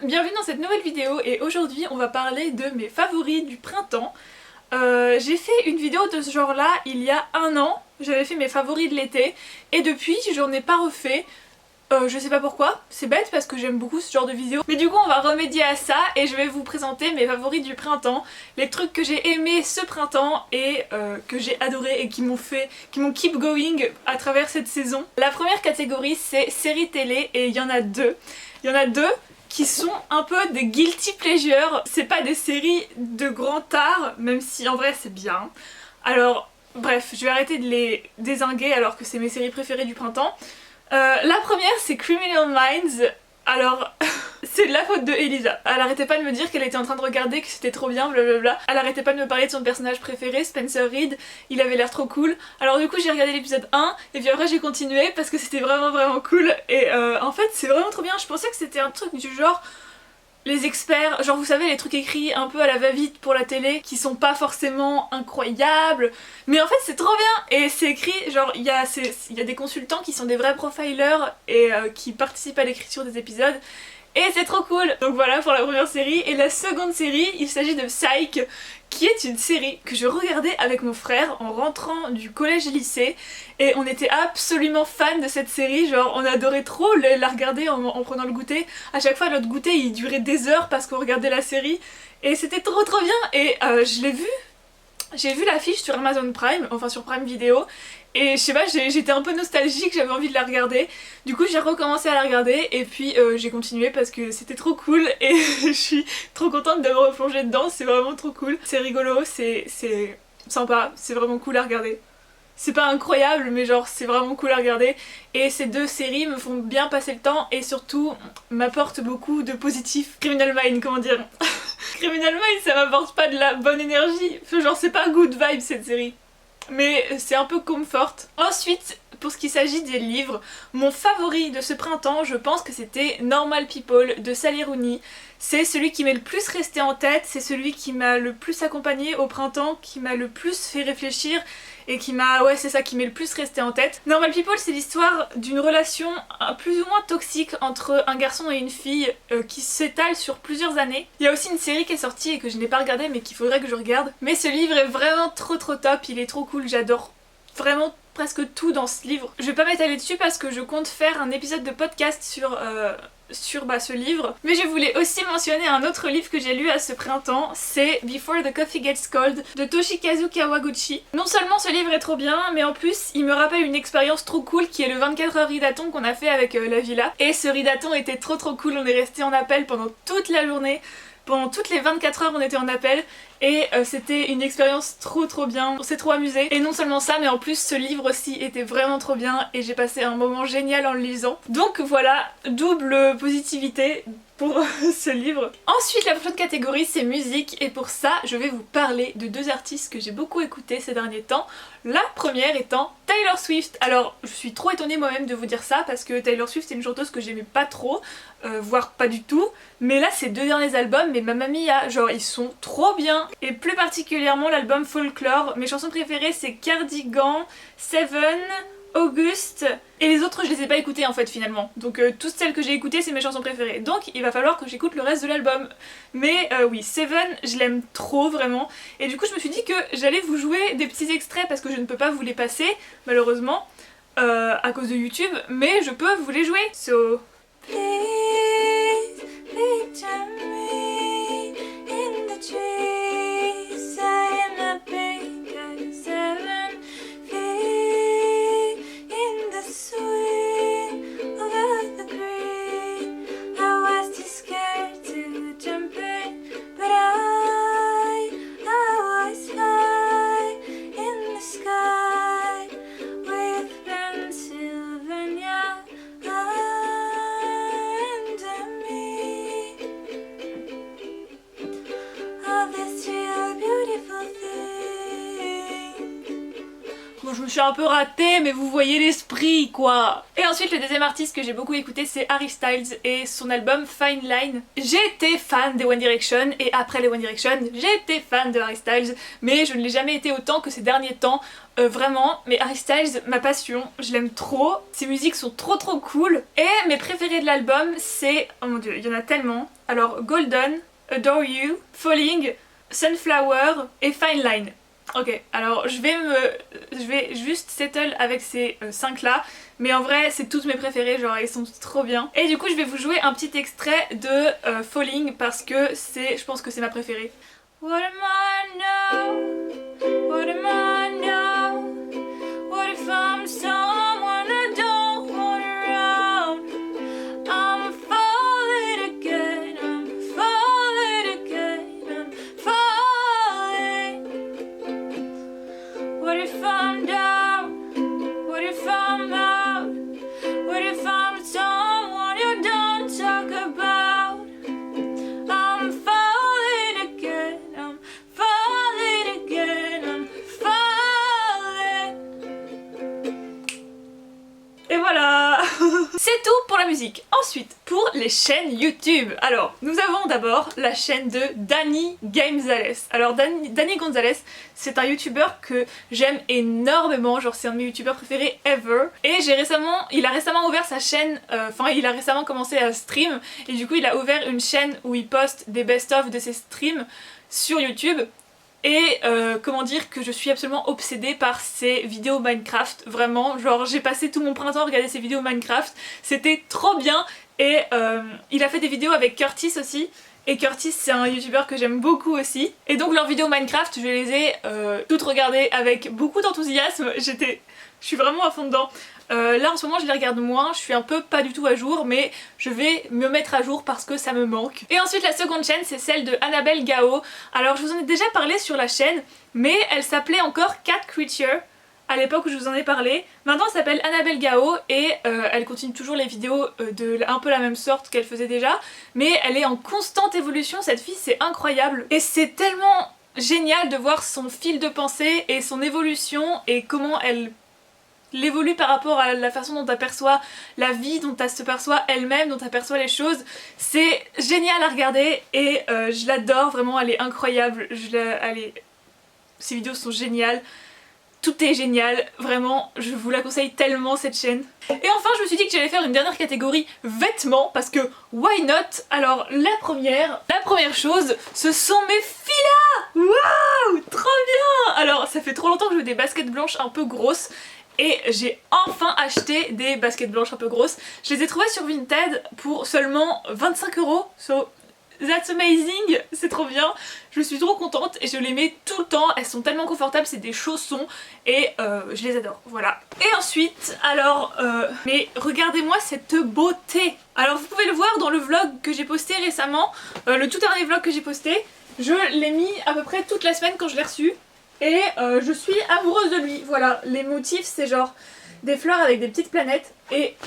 bienvenue dans cette nouvelle vidéo et aujourd'hui on va parler de mes favoris du printemps. J'ai fait une vidéo de ce genre là il y a un an, j'avais fait mes favoris de l'été et depuis j'en ai pas refait. Je sais pas pourquoi, c'est bête parce que j'aime beaucoup ce genre de vidéo. Mais du coup on va remédier à ça et je vais vous présenter mes favoris du printemps, les trucs que j'ai aimés ce printemps et que j'ai adoré et qui m'ont keep going à travers cette saison. La première catégorie c'est séries télé et il y en a deux. Il y en a deux qui sont un peu des guilty pleasures. C'est pas des séries de grand art, même si en vrai c'est bien. Alors bref, je vais arrêter de les dézinguer alors que c'est mes séries préférées du printemps. La première c'est Criminal Minds. Alors c'est de la faute de Elisa. Elle arrêtait pas de me dire qu'elle était en train de regarder, que c'était trop bien, blablabla. Elle arrêtait pas de me parler de son personnage préféré, Spencer Reid. Il avait l'air trop cool. Alors du coup j'ai regardé l'épisode 1 et puis après j'ai continué parce que c'était vraiment cool. Et en fait c'est vraiment trop bien. Je pensais que c'était un truc du genre les experts, genre vous savez les trucs écrits un peu à la va-vite pour la télé qui sont pas forcément incroyables, mais en fait c'est trop bien et c'est écrit genre il y a des consultants qui sont des vrais profilers et qui participent à l'écriture des épisodes et c'est trop cool. Donc voilà pour la première série. Et la seconde série, il s'agit de Psych, qui est une série que je regardais avec mon frère en rentrant du collège-lycée et on était absolument fans de cette série, genre on adorait trop la regarder en prenant le goûter. À chaque fois notre goûter il durait des heures parce qu'on regardait la série et c'était trop bien et je l'ai vue. J'ai vu l'affiche sur Amazon Prime, enfin sur Prime Video, et je sais pas, j'étais un peu nostalgique, j'avais envie de la regarder. Du coup j'ai recommencé à la regarder et puis j'ai continué parce que c'était trop cool et je suis trop contente de me replonger dedans, c'est vraiment trop cool. C'est rigolo, c'est sympa, c'est vraiment cool à regarder. C'est pas incroyable mais genre c'est vraiment cool à regarder et ces deux séries me font bien passer le temps et surtout m'apportent beaucoup de positif. Criminal Minds, comment dire. Criminal Minds ça m'apporte pas de la bonne énergie, genre c'est pas good vibe cette série. Mais c'est un peu comfort. Ensuite, pour ce qui s'agit des livres, mon favori de ce printemps, je pense que c'était Normal People de Sally Rooney. C'est celui qui m'est le plus resté en tête, c'est celui qui m'a le plus accompagné au printemps, qui m'a le plus fait réfléchir et qui m'a... ouais c'est ça, qui m'est le plus resté en tête. Normal People c'est l'histoire d'une relation plus ou moins toxique entre un garçon et une fille qui s'étale sur plusieurs années. Il y a aussi une série qui est sortie et que je n'ai pas regardée mais qu'il faudrait que je regarde. Mais ce livre est vraiment trop top, il est trop cool, j'adore vraiment presque tout dans ce livre. Je vais pas m'étaler dessus parce que je compte faire un épisode de podcast sur ce livre. Mais je voulais aussi mentionner un autre livre que j'ai lu à ce printemps, c'est Before the Coffee Gets Cold de Toshikazu Kawaguchi. Non seulement ce livre est trop bien, mais en plus il me rappelle une expérience trop cool qui est le 24 heures ridathon qu'on a fait avec la villa. Et ce ridathon était trop cool, on est resté en appel pendant toute la journée. Pendant toutes les 24 heures on était en appel et c'était une expérience trop bien, on s'est trop amusé. Et non seulement ça mais en plus ce livre aussi était vraiment trop bien et j'ai passé un moment génial en le lisant. Donc voilà, double positivité pour ce livre. Ensuite la prochaine catégorie c'est musique et pour ça je vais vous parler de deux artistes que j'ai beaucoup écoutés ces derniers temps. La première étant Taylor Swift. Alors je suis trop étonnée moi-même de vous dire ça parce que Taylor Swift c'est une chanteuse que j'aimais pas trop, voire pas du tout. Mais là ces deux derniers albums, mais Mamma Mia, genre ils sont trop bien. Et plus particulièrement l'album Folklore. Mes chansons préférées c'est Cardigan, Seven, August et les autres je les ai pas écoutées en fait finalement. Donc toutes celles que j'ai écoutées c'est mes chansons préférées. Donc il va falloir que j'écoute le reste de l'album. Mais oui, Seven je l'aime trop vraiment. Et du coup je me suis dit que j'allais vous jouer des petits extraits parce que je ne peux pas vous les passer malheureusement à cause de YouTube. Mais je peux vous les jouer. So... Please picture me in the trees, I am a big at 7 feet in the swing over the green. I was too scared to jump in, but I was high in the sky with Pennsylvania and suis un peu ratée mais vous voyez l'esprit quoi. Et ensuite le deuxième artiste que j'ai beaucoup écouté c'est Harry Styles et son album Fine Line. J'ai été fan des One Direction et après les One Direction j'ai été fan de Harry Styles mais je ne l'ai jamais été autant que ces derniers temps. Vraiment, mais Harry Styles, ma passion, je l'aime trop, ses musiques sont trop cool. Et mes préférés de l'album c'est, oh mon dieu, il y en a tellement. Alors Golden, Adore You, Falling, Sunflower et Fine Line. Ok, alors je vais juste settle avec ces 5 là, mais en vrai c'est toutes mes préférées, genre elles sont trop bien. Et du coup je vais vous jouer un petit extrait de Falling parce que je pense que c'est ma préférée. What am I now? What am I now? What if I'm someone I don't want around? I'm falling again, I'm falling again, I'm falling. What if I'm down? What if I'm out? What if I'm someone you don't talk about? I'm falling again, I'm falling again, I'm falling. Et voilà. C'est tout pour la musique. Ensuite, pour les chaînes YouTube. Alors, nous avons d'abord la chaîne de Danny Gonzalez. Alors, Danny Gonzalez, c'est un YouTuber que j'aime énormément. Genre, c'est un de mes YouTubers préférés ever. Et il a récemment ouvert sa chaîne, il a récemment commencé à stream. Et du coup, il a ouvert une chaîne où il poste des best-of de ses streams sur YouTube. Et comment dire que je suis absolument obsédée par ses vidéos Minecraft, vraiment, genre j'ai passé tout mon printemps à regarder ses vidéos Minecraft, c'était trop bien. Et il a fait des vidéos avec Curtis aussi, et Curtis c'est un youtubeur que j'aime beaucoup aussi. Et donc leurs vidéos Minecraft, je les ai toutes regardées avec beaucoup d'enthousiasme, je suis vraiment à fond dedans. Là en ce moment je les regarde moins, je suis un peu pas du tout à jour mais je vais me mettre à jour parce que ça me manque. Et ensuite la seconde chaîne c'est celle de Annabelle Gao. Alors je vous en ai déjà parlé sur la chaîne mais elle s'appelait encore Cat Creature à l'époque où je vous en ai parlé. Maintenant elle s'appelle Annabelle Gao et elle continue toujours les vidéos de un peu la même sorte qu'elle faisait déjà mais elle est en constante évolution, cette fille c'est incroyable et c'est tellement génial de voir son fil de pensée et son évolution et comment elle évolue par rapport à la façon dont elle perçoit la vie, dont elle se perçoit elle-même, dont elle perçoit les choses. C'est génial à regarder et je l'adore, vraiment elle est incroyable, ses vidéos sont géniales, tout est génial, vraiment je vous la conseille tellement cette chaîne. Et enfin je me suis dit que j'allais faire une dernière catégorie vêtements parce que why not. Alors la première chose ce sont mes filas. Waouh, trop bien. Alors ça fait trop longtemps que je veux des baskets blanches un peu grosses. Et j'ai enfin acheté des baskets blanches un peu grosses. Je les ai trouvées sur Vinted pour seulement 25 €. So that's amazing, c'est trop bien. Je suis trop contente et je les mets tout le temps. Elles sont tellement confortables, c'est des chaussons et je les adore, voilà. Et ensuite, alors, mais regardez-moi cette beauté. Alors vous pouvez le voir dans le vlog que j'ai posté récemment, le tout dernier vlog que j'ai posté. Je l'ai mis à peu près toute la semaine quand je l'ai reçu. Et je suis amoureuse de lui, voilà, les motifs c'est genre des fleurs avec des petites planètes et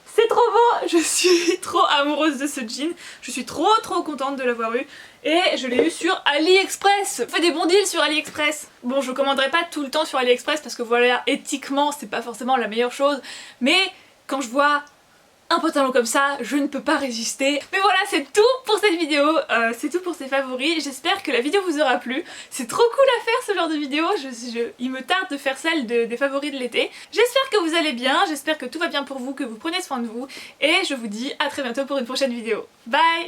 c'est trop beau, je suis trop amoureuse de ce jean, je suis trop contente de l'avoir eu et je l'ai eu sur AliExpress. On fait des bons deals sur AliExpress. Bon je commanderai pas tout le temps sur AliExpress parce que voilà, éthiquement c'est pas forcément la meilleure chose, mais quand je vois un pantalon comme ça, je ne peux pas résister. Mais voilà, c'est tout pour cette vidéo, c'est tout pour ces favoris. J'espère que la vidéo vous aura plu. C'est trop cool à faire ce genre de vidéo, il me tarde de faire celle des favoris de l'été. J'espère que vous allez bien, j'espère que tout va bien pour vous, que vous prenez soin de vous. Et je vous dis à très bientôt pour une prochaine vidéo. Bye!